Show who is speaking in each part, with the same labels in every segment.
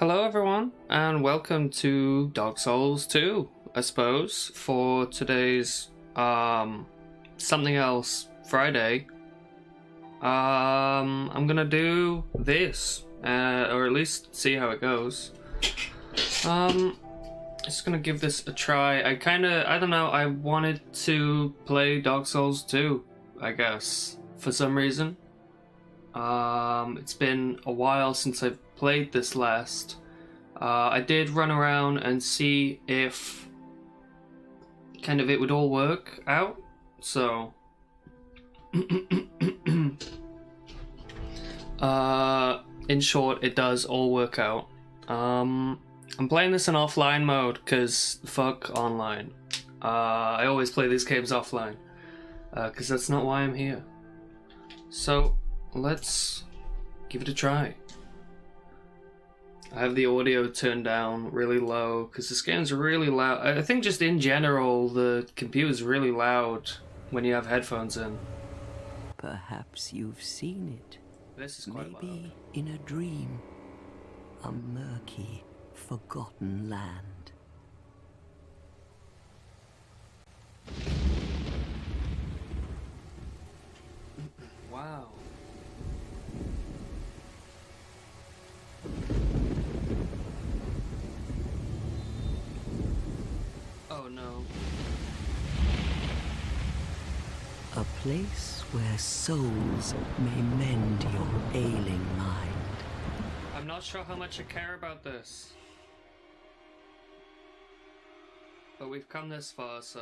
Speaker 1: Hello everyone, and welcome to Dark Souls 2, I suppose, for today's, something else Friday. I'm gonna do this, or at least see how it goes. Just gonna give this a try. I don't know, I wanted to play Dark Souls 2, I guess, for some reason. It's been a while since I've played this last. I did run around and see if kind of it would all work out, so in short, it does all work out. I'm playing this in offline mode because fuck online. I always play these games offline because that's not why I'm here. So let's give it a try. I have the audio turned down really low because this game's really loud. I think just in general the computer's really loud when you have headphones in.
Speaker 2: Perhaps you've seen it.
Speaker 1: This is quite loud.
Speaker 2: Maybe in a dream. A murky, forgotten land.
Speaker 1: Wow. Oh no.
Speaker 2: A place where souls may mend your ailing mind.
Speaker 1: I'm not sure how much I care about this. But we've come this far, so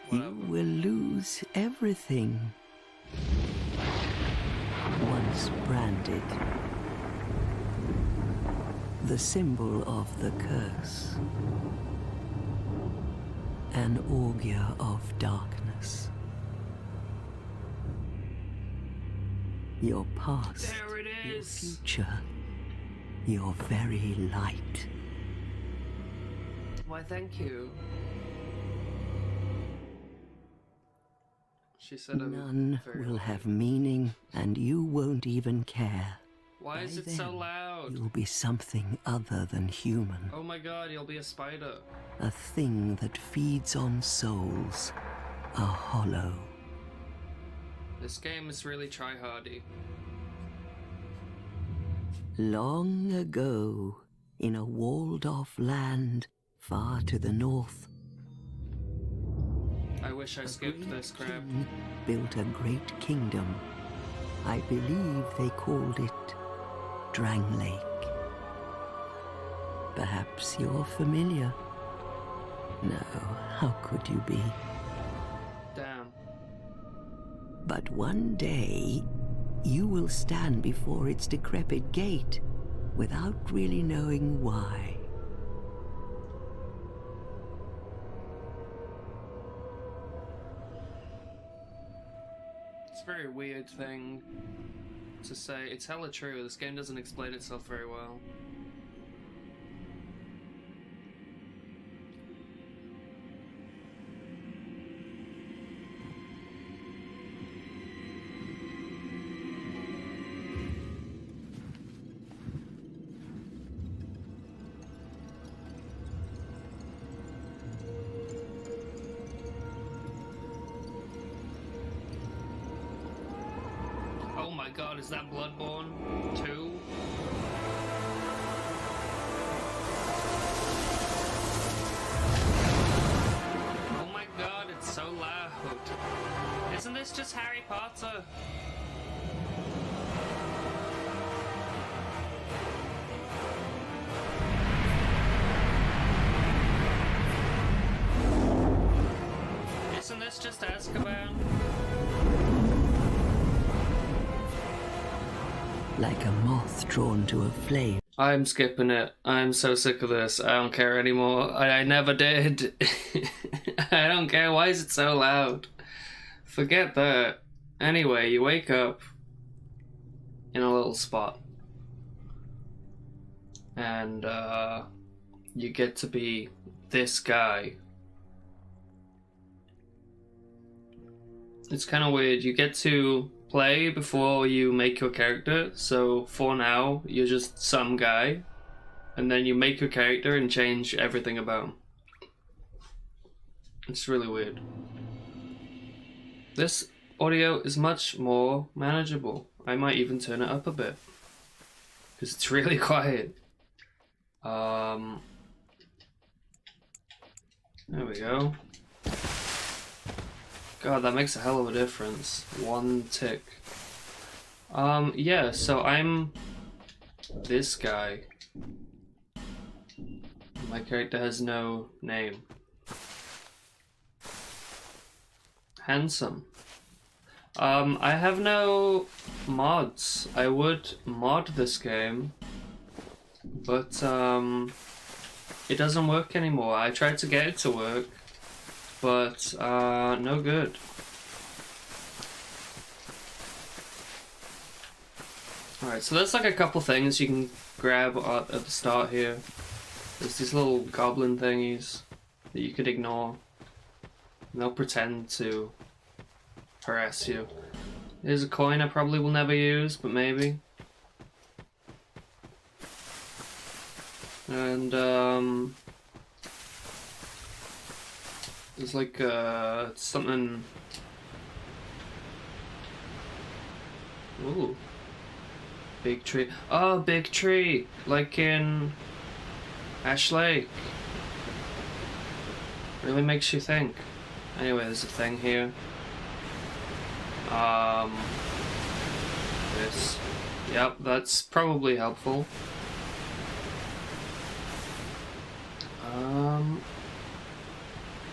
Speaker 1: whatever.
Speaker 2: You will lose everything. Once branded. The symbol of the curse. An augur of darkness. Your past,
Speaker 1: There it
Speaker 2: your
Speaker 1: is.
Speaker 2: future, your very light.
Speaker 1: Why, thank you. She said
Speaker 2: None will have meaning, and you won't even care.
Speaker 1: Why is
Speaker 2: By
Speaker 1: it so
Speaker 2: then,
Speaker 1: loud?
Speaker 2: You'll be something other than human.
Speaker 1: Oh my god, you'll be a spider.
Speaker 2: A thing that feeds on souls. A hollow.
Speaker 1: This game is really tryhardy.
Speaker 2: Long ago, in a walled-off land far to the north,
Speaker 1: I wish I skipped this crap.
Speaker 2: king built a great kingdom. I believe they called it Drang Lake. Perhaps you're familiar. No, how could you be?
Speaker 1: Damn.
Speaker 2: But one day, you will stand before its decrepit gate without really knowing why.
Speaker 1: It's a very weird thing to say. It's hella true. This game doesn't explain itself very well. Oh my god, is that Bloodborne 2? Oh my god, it's so loud. Isn't this just Harry Potter? Isn't this just Azkaban?
Speaker 2: Like a moth drawn to a flame.
Speaker 1: I'm skipping it. I'm so sick of this. I don't care anymore. I never did. I don't care. Why is it so loud? Forget that. Anyway, you wake up in a little spot. And, you get to be this guy. It's kind of weird. You get to play before you make your character, so for now you're just some guy, and then you make your character and change everything about him. It's really weird. This audio is much more manageable. I might even turn it up a bit because it's really quiet. There we go. God, that makes a hell of a difference. 1 tick. Yeah, so I'm this guy. My character has no name. Handsome. I have no mods. I would mod this game, but it doesn't work anymore. I tried to get it to work, but no good. Alright, so there's like a couple things you can grab at the start here. There's these little goblin thingies that you could ignore. And they'll pretend to harass you. Here's a coin I probably will never use, but maybe. And there's like something. Ooh, big tree. Oh, big tree, like in Ash Lake. Really makes you think. Anyway, there's a thing here. This. Yep, that's probably helpful.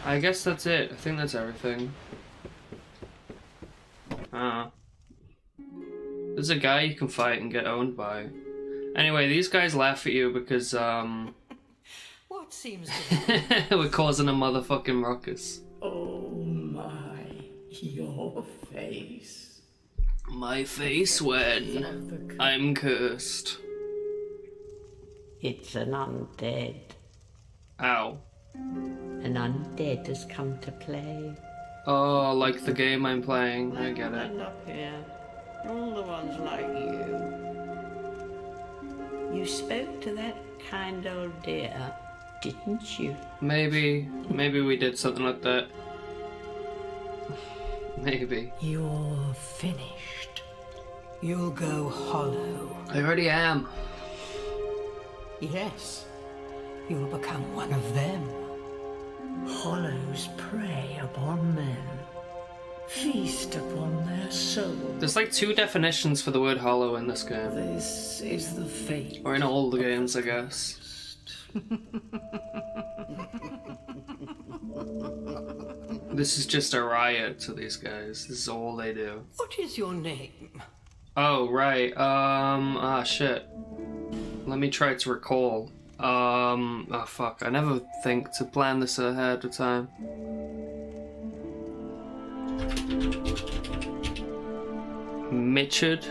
Speaker 1: I guess that's it. I think that's everything. There's a guy you can fight and get owned by. Anyway, these guys laugh at you because,
Speaker 2: What seems to be...
Speaker 1: we're causing a motherfucking ruckus.
Speaker 2: Oh my, your face.
Speaker 1: My face when I'm cursed.
Speaker 2: It's an undead.
Speaker 1: Ow.
Speaker 2: An undead has come to play.
Speaker 1: Oh, like the game I'm playing. I get it.
Speaker 2: And up here, all the ones like you. You spoke to that kind old dear, didn't you?
Speaker 1: Maybe we did something like that. Maybe.
Speaker 2: You're finished. You'll go hollow.
Speaker 1: I already am.
Speaker 2: Yes, you'll become one of them. Hollows prey upon men, feast upon their souls.
Speaker 1: There's like 2 definitions for the word hollow in this game.
Speaker 2: This is the fate.
Speaker 1: Or in all the games, I guess. This is just a riot to these guys. This is all they do.
Speaker 2: What is your name?
Speaker 1: Oh, right. Shit. Let me try to recall. Oh, fuck. I never think to plan this ahead of time. Mitchard.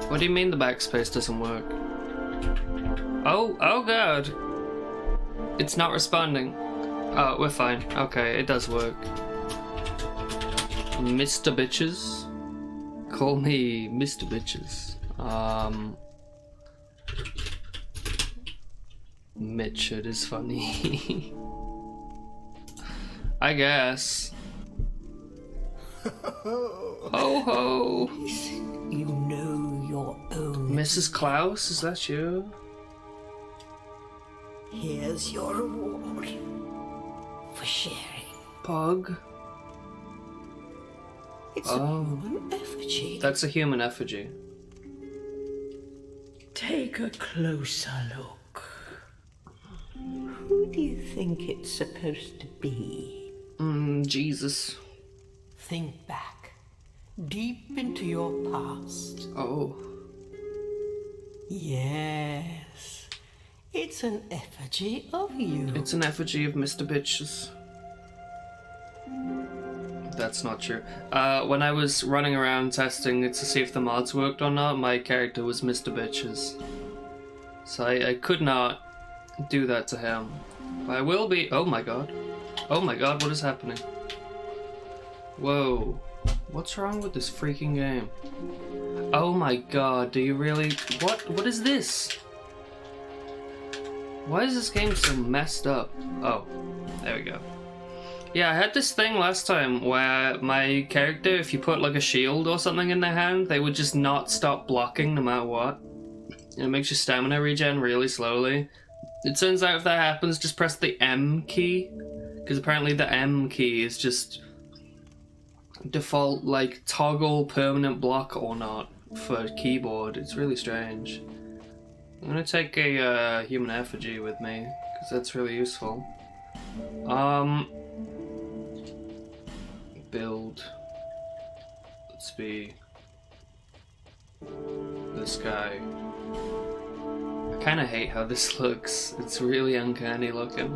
Speaker 1: What do you mean the backspace doesn't work? Oh god. It's not responding. Oh, we're fine. Okay, it does work. Mr. Bitches. Call me Mr. Bitches. Mitchard is funny. I guess. Ho ho!
Speaker 2: You know your own.
Speaker 1: Mrs. Klaus, is that you?
Speaker 2: Here's your reward for sharing.
Speaker 1: Pug?
Speaker 2: It's a human effigy.
Speaker 1: That's a human effigy.
Speaker 2: Take a closer look. Who do you think it's supposed to be?
Speaker 1: Jesus.
Speaker 2: Think back, deep into your past.
Speaker 1: Oh.
Speaker 2: Yes, it's an effigy of you.
Speaker 1: It's an effigy of Mr. Bitches. That's not true. When I was running around testing it to see if the mods worked or not, my character was Mr. Bitches. So I could not do that to him. I will be... Oh my god. Oh my god, what is happening? Whoa. What's wrong with this freaking game? Oh my god, do you really... What is this? Why is this game so messed up? Oh, there we go. Yeah, I had this thing last time where my character, if you put like a shield or something in their hand, they would just not stop blocking no matter what. And it makes your stamina regen really slowly. It turns out if that happens, just press the M key. Because apparently the M key is just default, like, toggle permanent block or not for keyboard. It's really strange. I'm gonna take a human effigy with me, because that's really useful. Build. Let's be this guy. I kind of hate how this looks. It's really uncanny looking.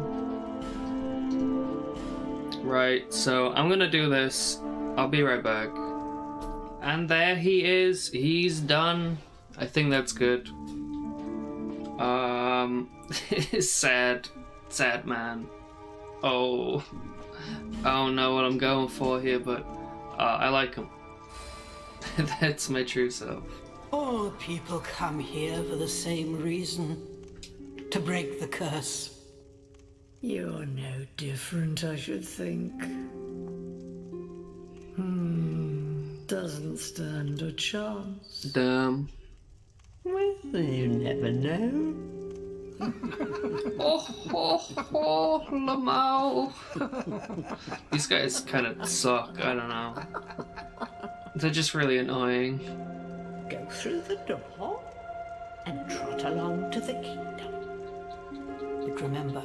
Speaker 1: Right, so I'm gonna do this. I'll be right back. And there he is. He's done. I think that's good. Sad man. Oh, I don't know what I'm going for here, but I like him. That's my true self.
Speaker 2: All people come here for the same reason. To break the curse. You're no different, I should think. Doesn't stand a chance.
Speaker 1: Damn.
Speaker 2: Well, you never know.
Speaker 1: Oh, Lamau. These guys kind of suck, I don't know. They're just really annoying.
Speaker 2: Go through the door and trot along to the kingdom. But remember,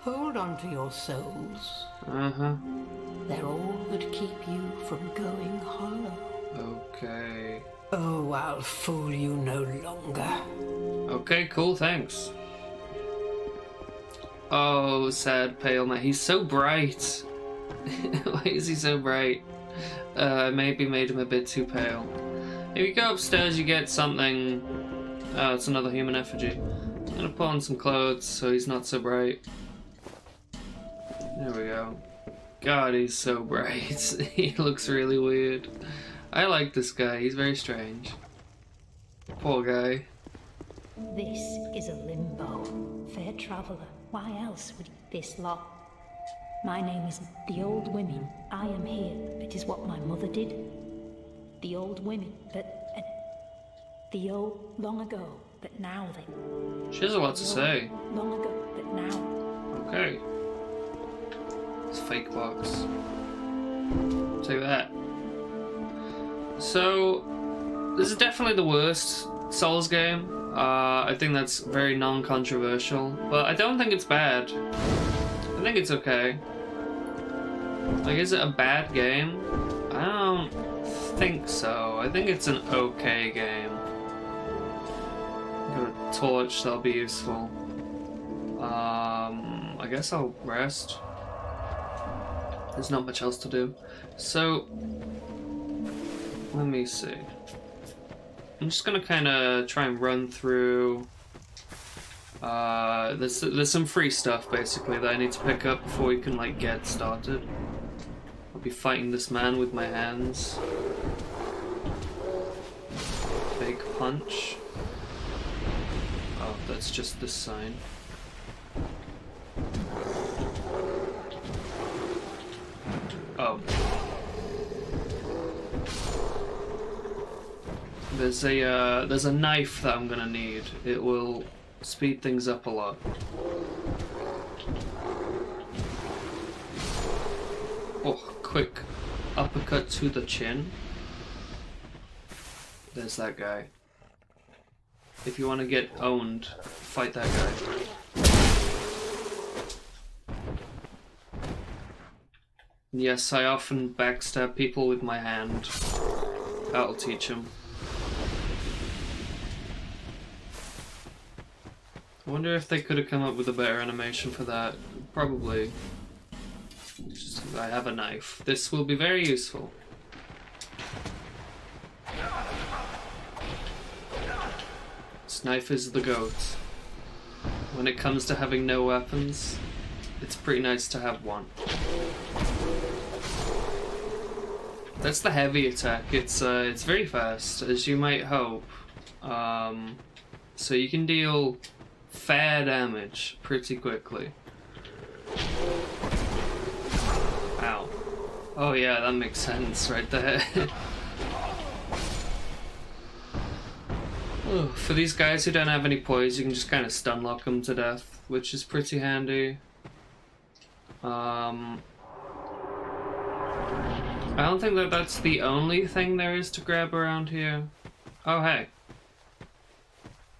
Speaker 2: hold on to your souls.
Speaker 1: Uh-huh.
Speaker 2: They're all that keep you from going hollow.
Speaker 1: Okay.
Speaker 2: Oh, I'll fool you no longer.
Speaker 1: Okay, cool, thanks. Oh, sad pale man. He's so bright. Why is he so bright? Maybe made him a bit too pale. If you go upstairs, you get something. Oh, it's another human effigy. I'm gonna put on some clothes so he's not so bright. There we go. God, he's so bright. He looks really weird. I like this guy. He's very strange. Poor guy.
Speaker 3: This is a limbo. Fair traveller. Why else would this lot? My name is the Old Women. I am here. It is what my mother did. The Old Women. But the old long ago. But now then.
Speaker 1: She has a lot to say.
Speaker 3: Long ago. But now.
Speaker 1: Okay. It's a fake box. Take that. So, this is definitely the worst Souls game. I think that's very non-controversial, but I don't think it's bad. I think it's okay. Like, is it a bad game? I don't think so. I think it's an okay game. Got a torch, that'll be useful. I guess I'll rest. There's not much else to do. So, let me see. I'm just gonna kind of try and run through. There's some free stuff basically that I need to pick up before we can like get started. I'll be fighting this man with my hands. Big punch. Oh, that's just this sign. Oh. There's a knife that I'm gonna need. It will speed things up a lot. Oh, quick uppercut to the chin. There's that guy. If you want to get owned, fight that guy. Yes, I often backstab people with my hand. That'll teach him. I wonder if they could have come up with a better animation for that. Probably. Just, I have a knife. This will be very useful. This knife is the goat. When it comes to having no weapons, it's pretty nice to have one. That's the heavy attack. It's very fast, as you might hope. So you can deal fair damage pretty quickly. Ow. Oh yeah, that makes sense right there. Ooh, for these guys who don't have any poise, you can just kind of stun lock them to death, which is pretty handy. I don't think that that's the only thing there is to grab around here. Oh hey.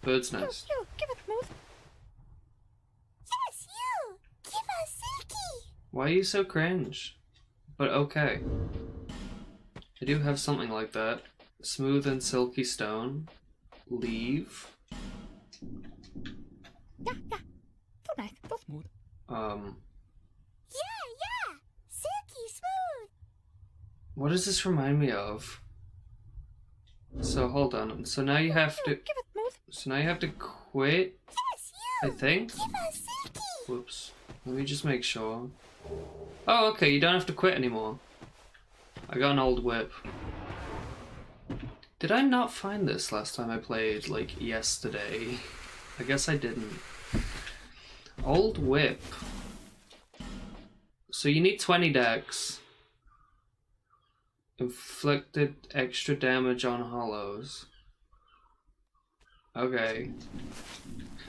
Speaker 1: Bird's nest.
Speaker 4: You, give it move. Yes, you! Give us Silky!
Speaker 1: Why are you so cringe? But okay. I do have something like that. Smooth and silky stone. Leave.
Speaker 4: Yeah. So nice, so smooth. Yeah! Silky smooth!
Speaker 1: What does this remind me of? So hold on. So now you have to.
Speaker 4: Give it move.
Speaker 1: So now you have to quit.
Speaker 4: Yes,
Speaker 1: I
Speaker 4: you!
Speaker 1: think.
Speaker 4: Give us Silky!
Speaker 1: Whoops. Let me just make sure. Oh, okay. You don't have to quit anymore. I got an old whip. Did I not find this last time I played, like, yesterday? I guess I didn't. Old whip. So you need 20 dex. Inflicted extra damage on hollows. Okay.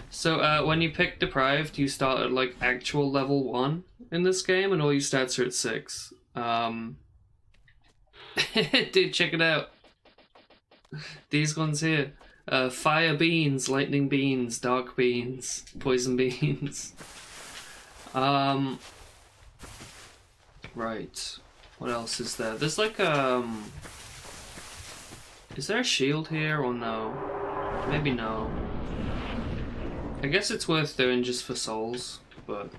Speaker 1: So when you pick Deprived, you start at like actual level 1 in this game, and all your stats are at 6. Dude, check it out. These ones here. Fire beans, lightning beans, dark beans, poison beans. Right. What else is there? There's like is there a shield here or no? Maybe no. I guess it's worth doing just for souls, but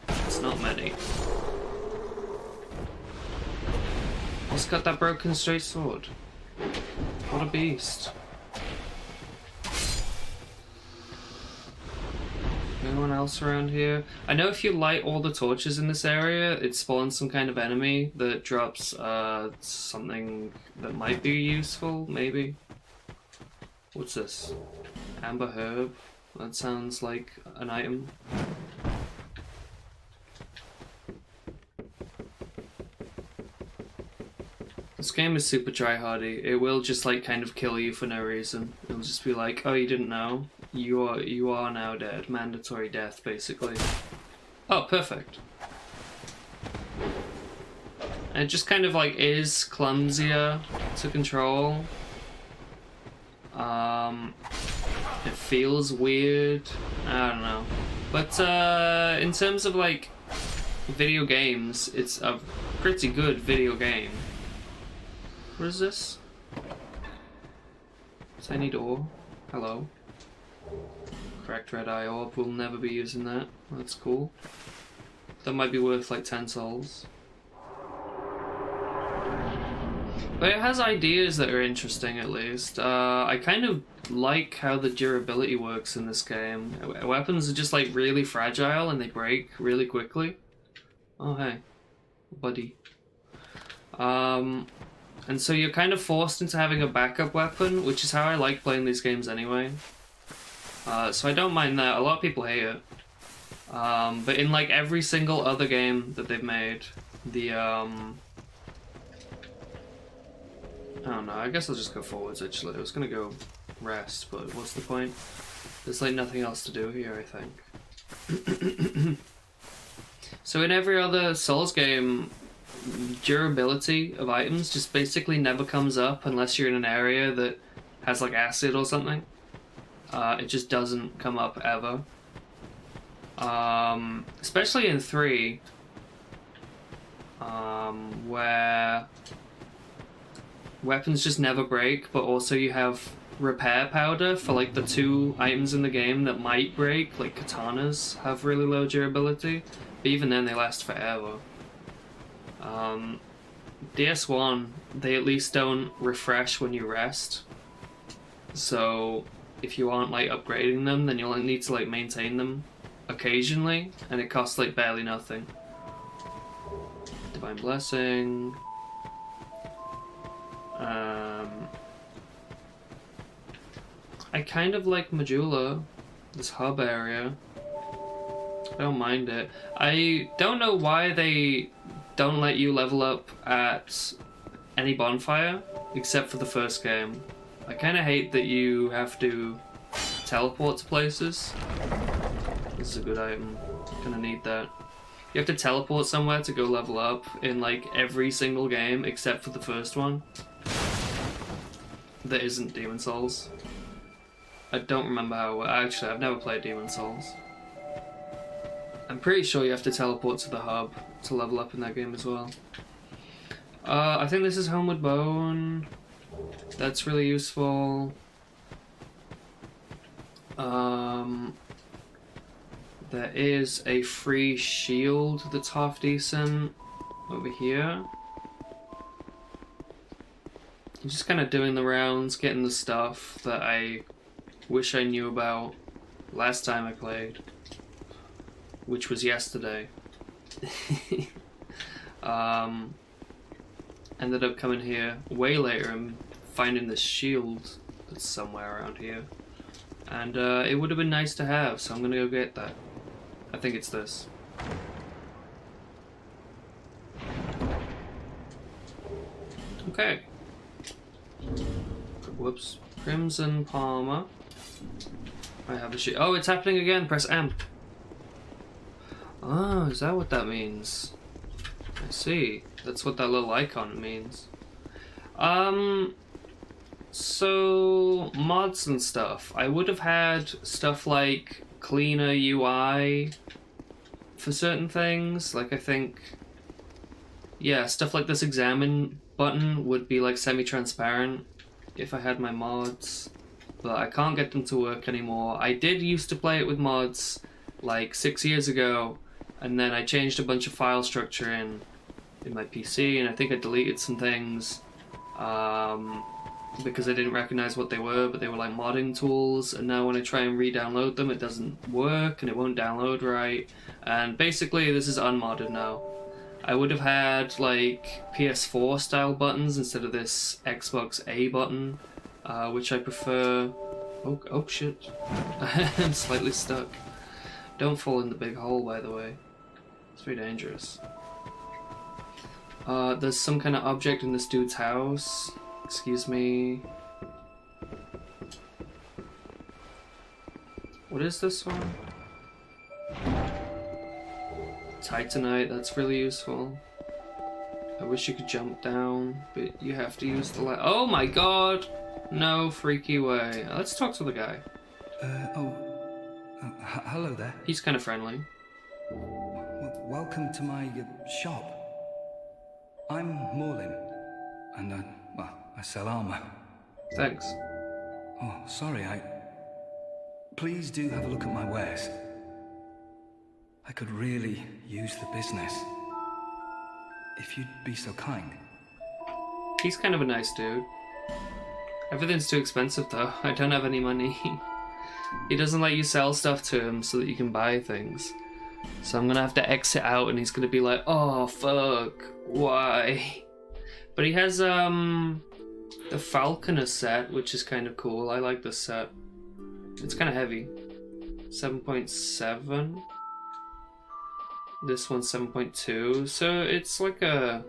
Speaker 1: it's not many. He's got that broken straight sword. What a beast. Anyone else around here? I know if you light all the torches in this area, it spawns some kind of enemy that drops something that might be useful, maybe. What's this? Amber herb? That sounds like an item. This game is super tryhardy. It will just like kind of kill you for no reason. It'll just be like, oh, you didn't know? You are now dead. Mandatory death, basically. Oh, perfect. And it just kind of like is clumsier to control. It feels weird. I don't know. But in terms of like video games, it's a pretty good video game. What is this? Tiny door. Hello. Cracked red eye orb. We'll never be using that. That's cool. That might be worth like 10 souls. But it has ideas that are interesting, at least. I kind of like how the durability works in this game. Weapons are just like really fragile and they break really quickly. Oh hey, buddy. And so you're kind of forced into having a backup weapon, which is how I like playing these games anyway. So I don't mind that. A lot of people hate it. But in like every single other game that they've made, the I don't know, I guess I'll just go forwards actually. I was gonna go rest, but what's the point? There's like nothing else to do here, I think. So in every other Souls game, durability of items just basically never comes up unless you're in an area that has like acid or something. It just doesn't come up ever. Especially in 3, where weapons just never break, but also you have repair powder for like the 2 items in the game that might break, like katanas have really low durability, but even then they last forever. DS1, they at least don't refresh when you rest, so if you aren't like upgrading them, then you'll need to like maintain them occasionally, and it costs like barely nothing. Divine Blessing. I kind of like Majula, this hub area. I don't mind it. I don't know why they don't let you level up at any bonfire, except for the first game. I kind of hate that you have to teleport to places. This is a good item. Gonna need that. You have to teleport somewhere to go level up in like every single game except for the first one. That isn't Demon Souls. I don't remember how. Actually, I've never played Demon Souls. I'm pretty sure you have to teleport to the hub to level up in that game as well. I think this is Homeward Bone. That's really useful. There is a free shield that's half decent over here. I'm just kind of doing the rounds, getting the stuff that I wish I knew about last time I played, which was yesterday. Ended up coming here way later and finding this shield that's somewhere around here. And it would have been nice to have, so I'm gonna go get that. I think it's this. Okay. Whoops. Crimson Palmer. I have a shield. Oh, it's happening again. Press M. Oh, is that what that means? I see. That's what that little icon means. So mods and stuff. I would have had stuff like cleaner UI for certain things. Like I think, yeah, stuff like this examine button would be like semi-transparent if I had my mods, but I can't get them to work anymore. I did used to play it with mods like 6 years ago, and then I changed a bunch of file structure in my PC, and I think I deleted some things because I didn't recognize what they were, but they were like modding tools, and now when I try and re-download them it doesn't work and it won't download right, and basically this is unmodded now. I would have had like PS4 style buttons instead of this Xbox A button, which I prefer. Oh shit. I'm slightly stuck. Don't fall in the big hole, by the way. It's very dangerous. There's some kind of object in this dude's house. Excuse me. What is this one? Titanite, that's really useful. I wish you could jump down, but you have to use the light. Oh my god! No freaky way. Let's talk to the guy.
Speaker 5: Hello there.
Speaker 1: He's kind of friendly.
Speaker 5: Welcome to my shop. I'm Morlin, and I sell armor.
Speaker 1: Thanks.
Speaker 5: Oh, sorry, Please do have a look at my wares. I could really use the business. If you'd be so kind.
Speaker 1: He's kind of a nice dude. Everything's too expensive though. I don't have any money. He doesn't let you sell stuff to him so that you can buy things. So I'm gonna have to exit out and he's gonna be like, oh fuck, why? But he has the Falconer set, which is kind of cool. I like this set. It's kind of heavy. 7.7. This one's 7.2. So it's like a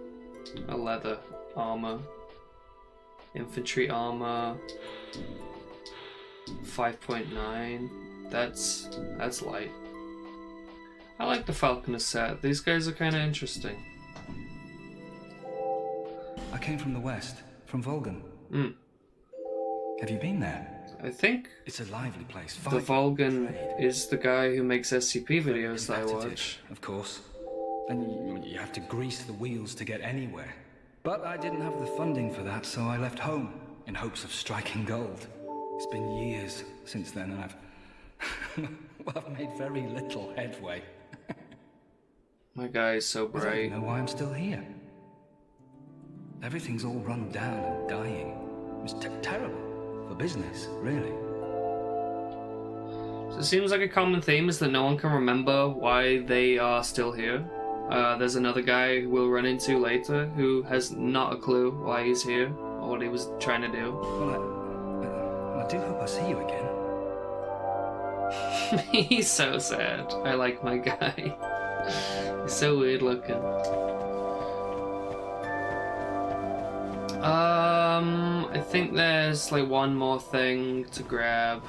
Speaker 1: leather armor. Infantry armor. 5.9. That's light. I like the Falconer set. These guys are kind of interesting.
Speaker 5: I came from the west, from Volgan. Have you been there?
Speaker 1: I think
Speaker 5: it's a lively place.
Speaker 1: The Volgan is the guy who makes SCP videos that I watch.
Speaker 5: Of course. And you have to grease the wheels to get anywhere. But I didn't have the funding for that, so I left home in hopes of striking gold. It's been years since then, and I've made very little headway.
Speaker 1: My guy is so
Speaker 5: I don't
Speaker 1: bright.
Speaker 5: even know why I'm still here. Everything's all run down and dying. It's terrible for business, really.
Speaker 1: So it seems like a common theme is that no one can remember why they are still here. There's another guy who we'll run into later who has not a clue why he's here or what he was trying to do.
Speaker 5: Well, I do hope I see you again.
Speaker 1: He's so sad. I like my guy. He's so weird looking. I think there's like one more thing to grab.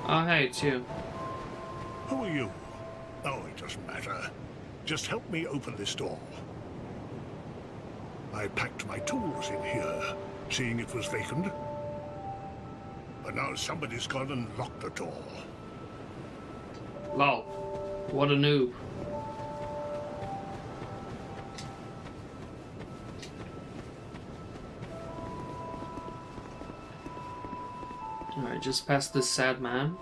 Speaker 1: Oh, hey, it's you.
Speaker 6: Who are you? Oh, it doesn't matter. Just help me open this door. I packed my tools in here, seeing it was vacant. But now somebody's gone and locked the door.
Speaker 1: Lol. What a noob. Alright, just past this sad man.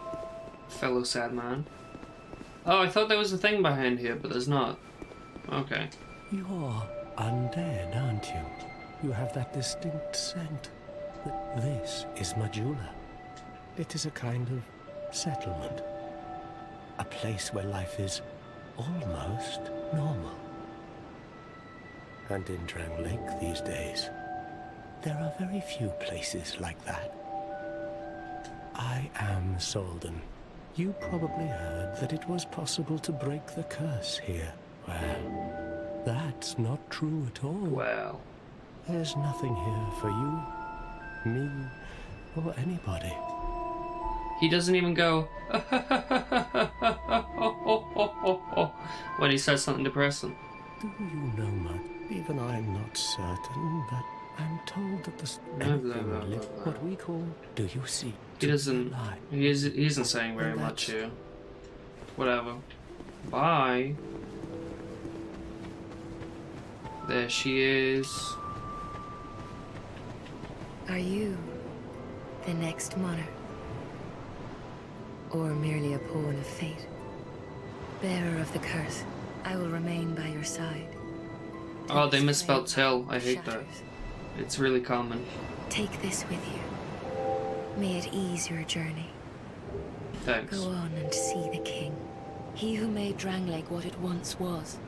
Speaker 1: Fellow sad man. Oh, I thought there was a thing behind here, but there's not. Okay.
Speaker 7: You're undead, aren't you? You have that distinct scent. This is Majula. It is a kind of settlement. A place where life is almost normal. And in Drang Lake these days, there are very few places like that. I am Solden. You probably heard that it was possible to break the curse here. Well, that's not true at all.
Speaker 1: Well.
Speaker 7: There's nothing here for you, me, or anybody.
Speaker 1: He doesn't even go when he says something depressing.
Speaker 7: Do you know much? Even I'm not certain, but I'm told that the anything live what we call. Do you see?
Speaker 1: He doesn't. He isn't saying very much here. Whatever. Bye. There she is.
Speaker 8: Are you the next monarch? Or merely a pawn of fate? Bearer of the curse, I will remain by your side.
Speaker 1: Oh, they misspelled till. I hate that. It's really common.
Speaker 8: Take this with you. May it ease your journey.
Speaker 1: Thanks.
Speaker 8: Go on and see the king. He who made Drang Lake what it once was.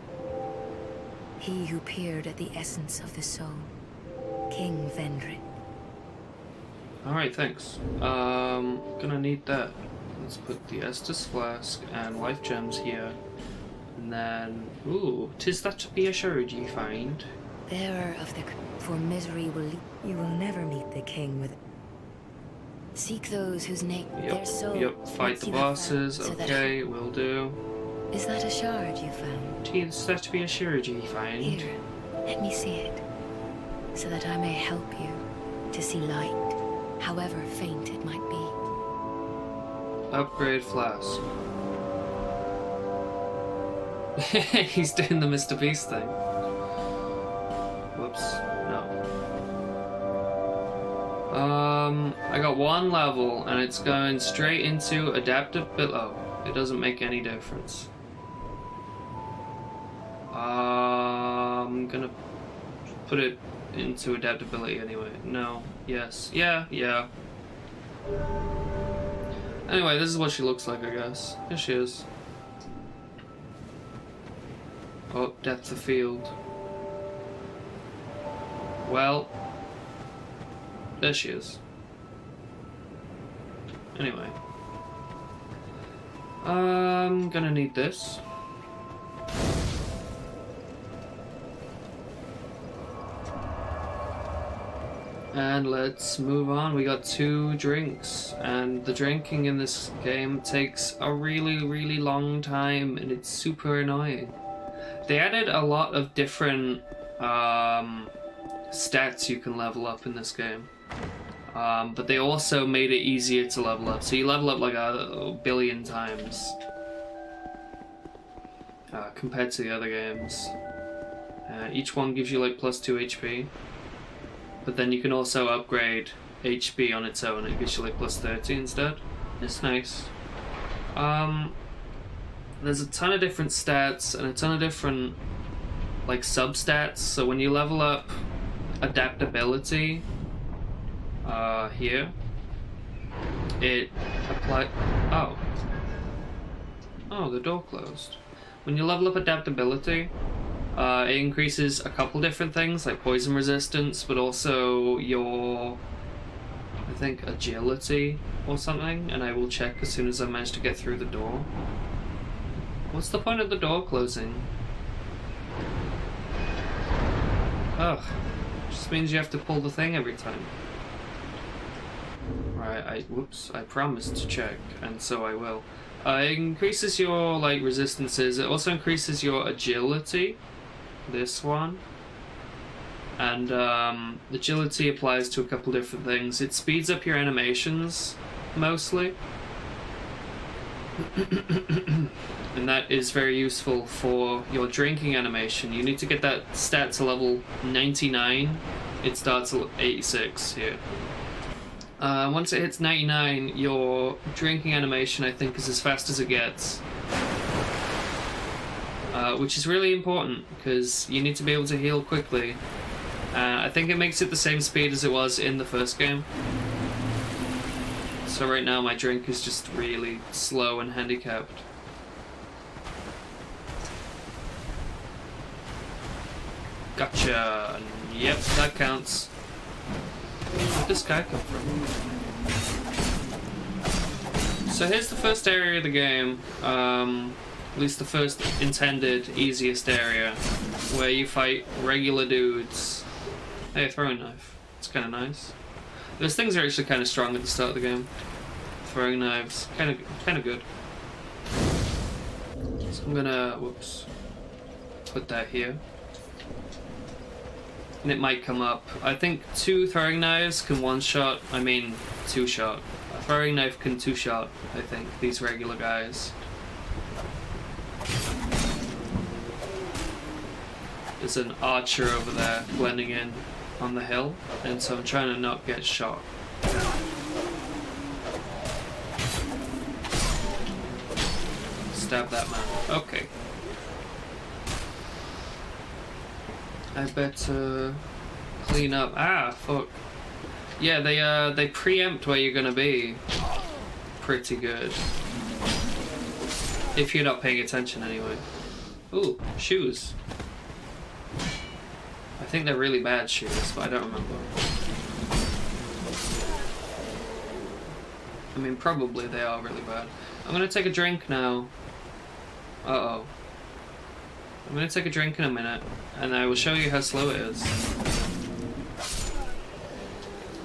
Speaker 8: He who peered at the essence of the soul. King Vendrick.
Speaker 1: Alright, thanks. Gonna need that. Let's put the Estus flask and life gems here. And then, ooh, 'tis that to be assured ye find.
Speaker 8: Bearer of the for misery will you will never meet the king with. Seek those whose name their soul.
Speaker 1: Yep, fight the bosses. Okay, will do.
Speaker 8: Is that a shard you found?
Speaker 1: 'Tis that to be assured ye find.
Speaker 8: Here, let me see it, so that I may help you to see light, however faint it might be.
Speaker 1: Upgrade flask. He's doing the Mr. Beast thing. Whoops. No. I got one level and it's going straight into adaptability. Oh, it doesn't make any difference. I'm gonna put it into adaptability anyway. No. Yes. Yeah. Anyway, this is what she looks like, I guess. Here she is. Oh, depth of field. Well, there she is. Anyway. I'm gonna need this. And let's move on. We got 2 drinks, and the drinking in this game takes a really, really long time, and it's super annoying. They added a lot of different stats you can level up in this game, but they also made it easier to level up. So you level up like a billion times compared to the other games. Each one gives you like plus 2 HP. But then you can also upgrade HP on its own. It gives you like plus 30 instead. It's nice. There's a ton of different stats and a ton of different like sub-stats. So when you level up adaptability here, it apply. Oh, the door closed. When you level up adaptability, it increases a couple different things like poison resistance, but also your, I think agility or something, and I will check as soon as I manage to get through the door. What's the point of the door closing? Ugh, just means you have to pull the thing every time. Right, whoops, I promised to check, and so I will. It increases your, like, resistances. It also increases your agility. This one. And, agility applies to a couple different things. It speeds up your animations, mostly. And that is very useful for your drinking animation. You need to get that stat to level 99. It starts at 86 here. Once it hits 99, your drinking animation, I think, is as fast as it gets. Which is really important, because you need to be able to heal quickly. I think it makes it the same speed as it was in the first game. So right now my drink is just really slow and handicapped. Gotcha! Yep, that counts. Where'd this guy come from? So here's the first area of the game, at least the first intended, easiest area, where you fight regular dudes. Hey, a throwing knife. It's kind of nice. Those things are actually kind of strong at the start of the game. Throwing knives, kind of good. So I'm gonna, whoops, put that here. And it might come up. I think 2 throwing knives can one-shot, I mean 2-shot. A throwing knife can 2-shot, I think, these regular guys. There's an archer over there blending in on the hill, and so I'm trying to not get shot. Stab that man. Okay. I better clean up. Ah, fuck. Yeah, they preempt where you're gonna be. Pretty good. If you're not paying attention, anyway. Ooh, shoes. I think they're really bad shoes, but I don't remember. I mean, probably they are really bad. I'm gonna take a drink now. Uh-oh. I'm gonna take a drink in a minute, and I will show you how slow it is.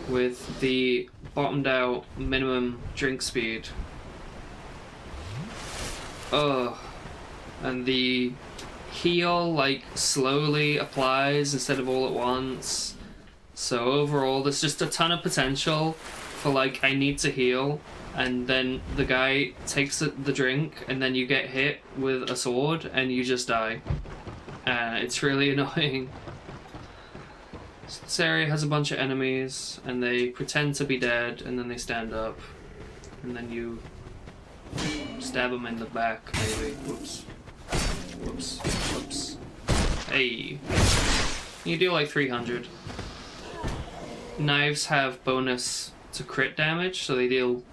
Speaker 1: With the bottomed out minimum drink speed. Ugh. And the heal, like, slowly applies instead of all at once. So overall, there's just a ton of potential for, like, I need to heal, and then the guy takes the drink, and then you get hit with a sword, and you just die. It's really annoying. This area has a bunch of enemies, and they pretend to be dead, and then they stand up, and then you stab them in the back, maybe. Whoops. Whoops. Whoops. Hey. You do like 300. Knives have bonus to crit damage, so they deal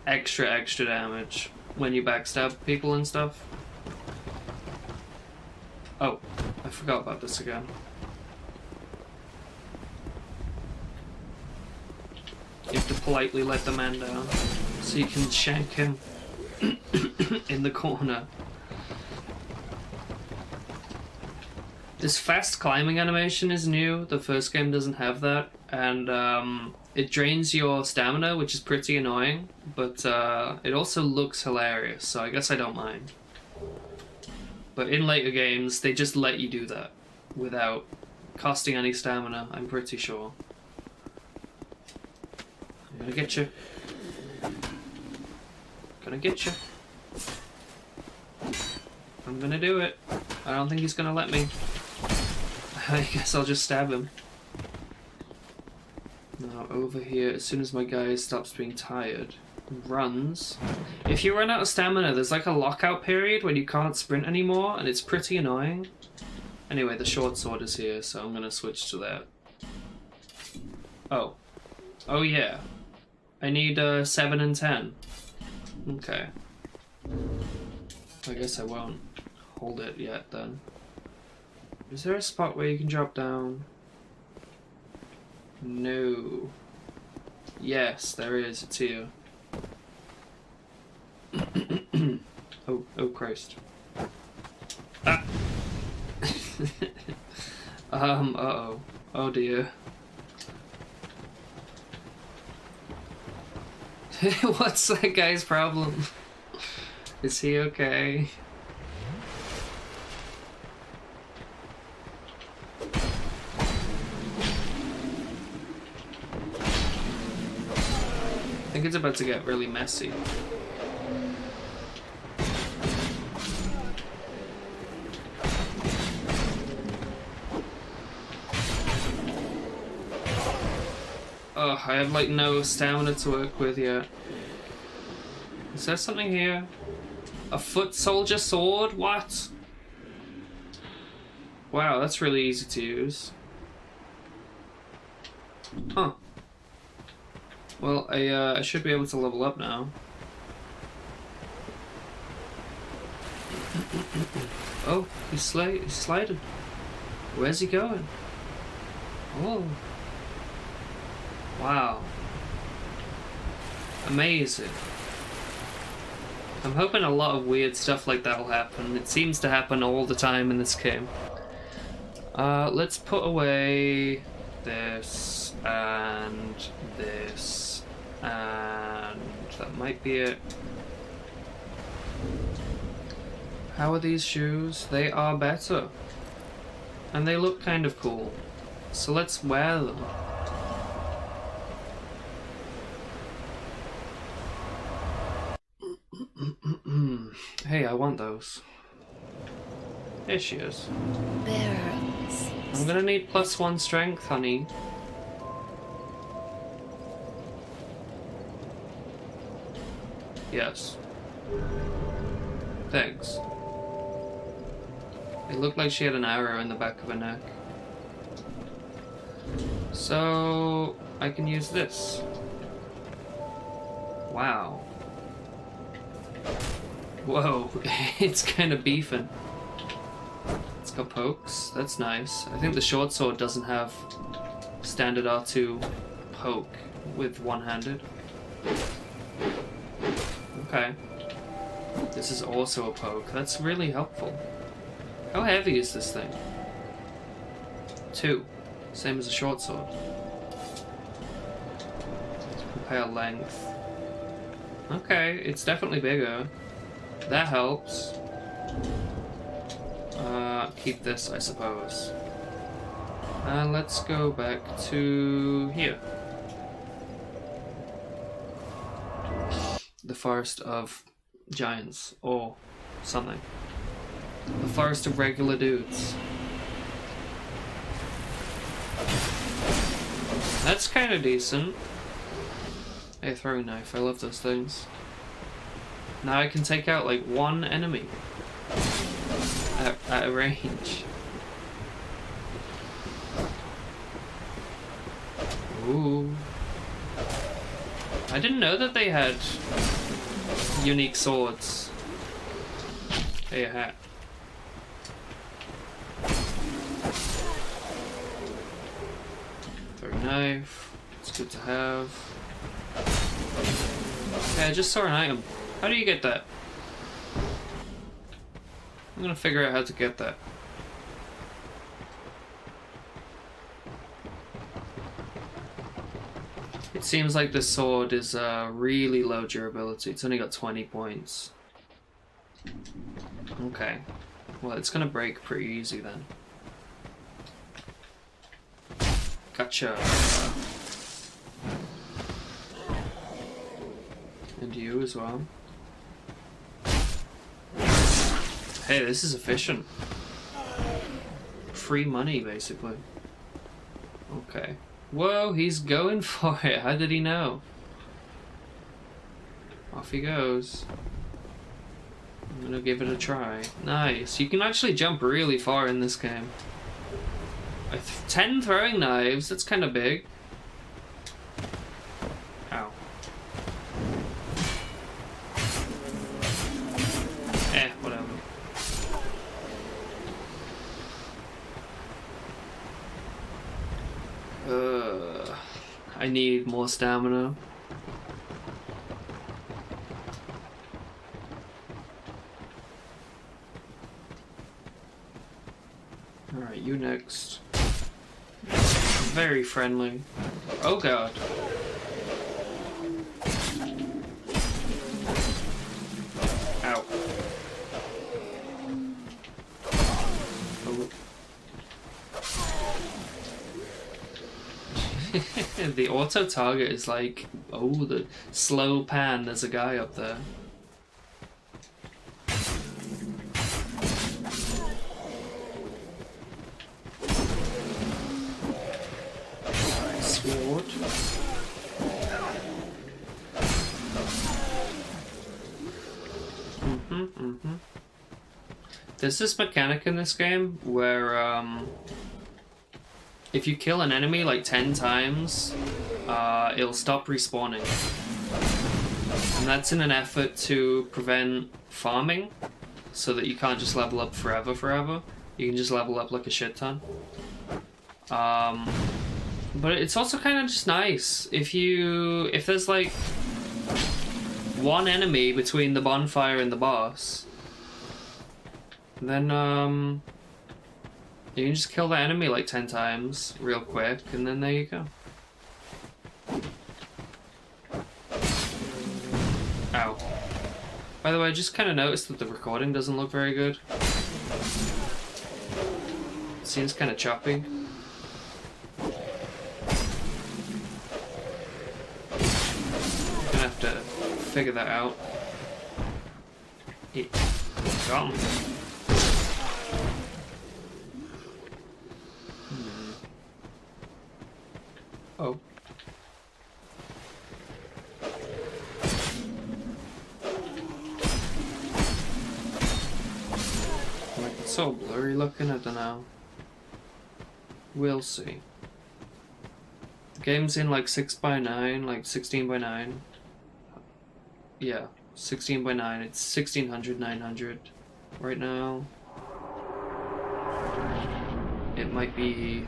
Speaker 1: extra damage when you backstab people and stuff. Oh, I forgot about this again. You have to politely let the man down so you can shank him in the corner. This fast climbing animation is new. The first game doesn't have that, and it drains your stamina, which is pretty annoying, but it also looks hilarious, so I guess I don't mind. But in later games, they just let you do that without costing any stamina, I'm pretty sure. I'm gonna get you. Gonna get you. I'm gonna do it. I don't think he's gonna let me. I guess I'll just stab him. Now over here, as soon as my guy stops being tired, runs. If you run out of stamina, there's like a lockout period when you can't sprint anymore, and it's pretty annoying. Anyway, the short sword is here, so I'm gonna switch to that. Oh. Oh yeah. I need 7 and 10. Okay. I guess I won't hold it yet then. Is there a spot where you can drop down? No. Yes, there is. It's here. Oh Christ. Ah. Uh-oh. Oh dear. What's that guy's problem? Is he okay? I think it's about to get really messy. Oh, I have like no stamina to work with yet. Is there something here? A foot soldier sword? What? Wow, that's really easy to use. Huh. Well, I should be able to level up now. Oh, he's sliding. Where's he going? Oh. Wow. Amazing. I'm hoping a lot of weird stuff like that will happen. It seems to happen all the time in this game. Let's put away this and this and that might be it. How are these shoes? They are better. And they look kind of cool. So let's wear them. Hey, I want those. Here she is. I'm gonna need +1 strength, honey. Yes. Thanks. It looked like she had an arrow in the back of her neck. So I can use this. Wow. Whoa, it's kind of beefing. It's got pokes, that's nice. I think the short sword doesn't have standard R2 poke with one-handed. Okay. This is also a poke, that's really helpful. How heavy is this thing? 2, same as a short sword. Compare length. Okay, it's definitely bigger. That helps. Keep this, I suppose. And let's go back to here. The Forest of Giants, or something. The Forest of Regular Dudes. That's kind of decent. A throwing knife, I love those things. Now I can take out like one enemy at a range. Ooh. I didn't know that they had unique swords. Hey, a hat. Throw knife. It's good to have. Okay, I just saw an item. How do you get that? I'm gonna figure out how to get that. It seems like this sword is really low durability. It's only got 20 points. Okay. Well, it's gonna break pretty easy then. Gotcha. And you as well. Hey, this is efficient. Free money, basically. Okay. Whoa, he's going for it. How did he know? Off he goes. I'm gonna give it a try. Nice. You can actually jump really far in this game. 10 throwing knives, that's kind of big. Ow. Whatever. I need more stamina. Alright, you next. Very friendly. Oh god. Ow. Oh. The auto target is like, oh, the slow pan, there's a guy up there. Sword. There's this mechanic in this game where if you kill an enemy like 10 times, it'll stop respawning. And that's in an effort to prevent farming, so that you can't just level up forever. You can just level up like a shit ton. But it's also kind of just nice if there's like one enemy between the bonfire and the boss, then you can just kill the enemy like 10 times real quick, and then there you go. Ow. By the way, I just kind of noticed that the recording doesn't look very good. It seems kind of choppy. Gonna have to figure that out. It got him. Oh. Like, it's so blurry looking, I don't know. We'll see. The game's in like 6:9, like 16:9. Yeah, 16:9. It's 1600, 900 right now. It might be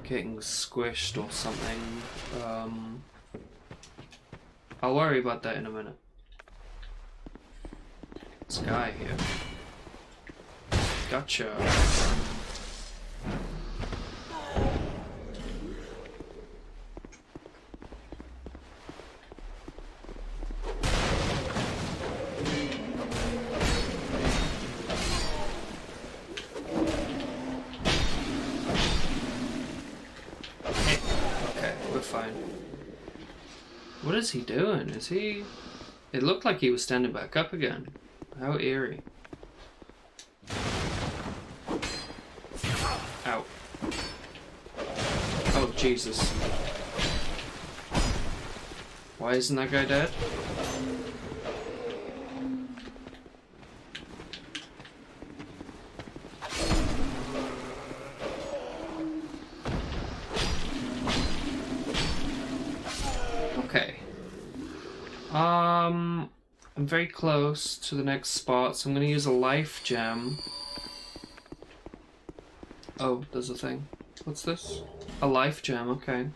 Speaker 1: getting squished or something. I'll worry about that in a minute. This guy here. Gotcha. What is he doing? Is he... It looked like he was standing back up again. How eerie. Ow. Oh, Jesus. Why isn't that guy dead? Okay. I'm very close to the next spot, so I'm gonna use a life gem. Oh, there's a thing. What's this? A life gem, okay.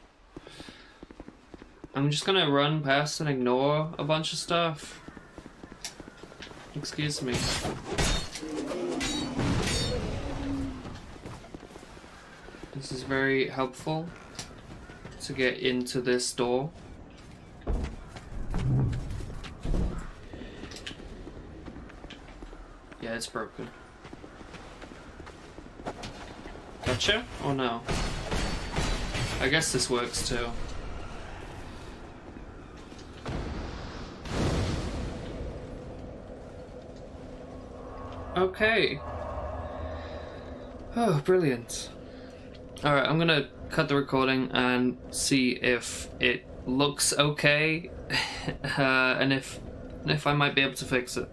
Speaker 1: I'm just gonna run past and ignore a bunch of stuff. Excuse me. This is very helpful to get into this door. Yeah, it's broken. Gotcha? Oh no. I guess this works too. Okay. Oh, brilliant. Alright, I'm gonna cut the recording and see if it looks okay and if I might be able to fix it.